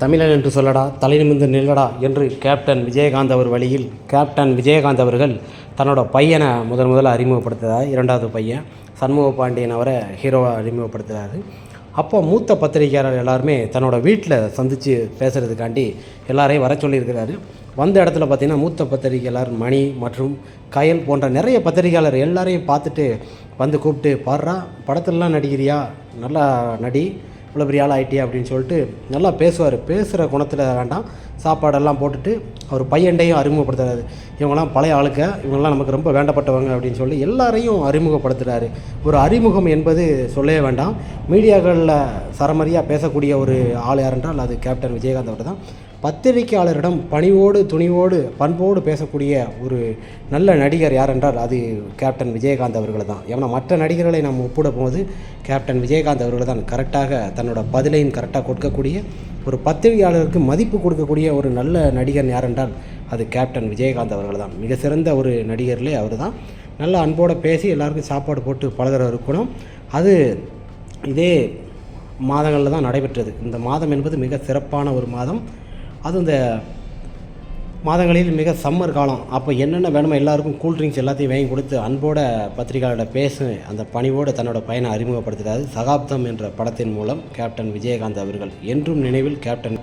தமிழன் என்று சொல்லடா தலை நிமிர்ந்து நில்லடா என்று கேப்டன் விஜயகாந்த் அவர் வழியில் கேப்டன் விஜயகாந்த் அவர்கள் தன்னோட பையனை முதல்ல அறிமுகப்படுத்துகிறார். இரண்டாவது பையன் சண்முக பாண்டியன் அவரை ஹீரோவாக அறிமுகப்படுத்துகிறாரு. அப்போ மூத்த பத்திரிகையாளர் எல்லாருமே தன்னோட வீட்டில் சந்தித்து பேசுகிறதுக்காண்டி எல்லாரையும் வர சொல்லியிருக்கிறாரு. வந்த இடத்துல பார்த்திங்கன்னா மூத்த பத்திரிகையாளர் மணி மற்றும் கயல் போன்ற நிறைய பத்திரிகையாளர் எல்லாரையும் பார்த்துட்டு வந்து கூப்பிட்டு, பாடுறா படத்துலலாம் நடிக்கிறியா, நல்லா நடி, இவ்வளோ பெரிய ஆள் ஆகிட்டியா அப்படின்னு சொல்லிட்டு நல்லா பேசுவார். பேசுகிற குணத்தில் வேண்டாம், சாப்பாடெல்லாம் போட்டுட்டு அவர் பையன்டையும் அறிமுகப்படுத்துறாரு. இவங்கெல்லாம் பழைய ஆளுக்க, இவங்கெல்லாம் நமக்கு ரொம்ப வேண்டப்பட்டவங்க அப்படின்னு சொல்லி எல்லாரையும் அறிமுகப்படுத்துகிறாரு. ஒரு அறிமுகம் என்பது சொல்லவே வேண்டாம். மீடியாக்களில் சரமரியாக பேசக்கூடிய ஒரு ஆள் யார் என்றால் அது கேப்டன் விஜயகாந்த் அவர் தான். பத்திரிகையாளரிடம் பணிவோடு துணிவோடு பண்போடு பேசக்கூடிய ஒரு நல்ல நடிகர் யார் என்றால் அது கேப்டன் விஜயகாந்த் அவர்கள் தான். ஏன்னா மற்ற நடிகர்களை நாம் ஒப்பிட போது கேப்டன் விஜயகாந்த் அவர்கள் தான் கரெக்டாக தன்னோட பதிலையும் கரெக்டாக கொடுக்கக்கூடிய, ஒரு பத்திரிகையாளருக்கு மதிப்பு கொடுக்கக்கூடிய ஒரு நல்ல நடிகர் யார் என்றால் அது கேப்டன் விஜயகாந்த் அவர்கள் தான். மிக சிறந்த ஒரு நடிகர்லே அவர் தான். நல்ல அன்போடு பேசி எல்லாருக்கும் சாப்பாடு போட்டு பழகிற இருக்கணும். அது இதே மாதங்களில் தான் நடைபெற்றது. இந்த மாதம் என்பது மிக சிறப்பான ஒரு மாதம். அதுவும் இந்த மாதங்களில் மிக சம்மர் காலம். அப்போ என்னென்ன வேணுமோ எல்லாருக்கும் கூல்ட்ரிங்க்ஸ் எல்லாத்தையும் வாங்கி கொடுத்து அன்போட பத்திரிகையாளர்கிட்ட பேசு அந்த பணிவோடு தன்னோட பையனை அறிமுகப்படுத்துகிறாரு. சகாப்தம் என்ற படத்தின் மூலம் கேப்டன் விஜயகாந்த் அவர்கள் என்றும் நினைவில் கேப்டன்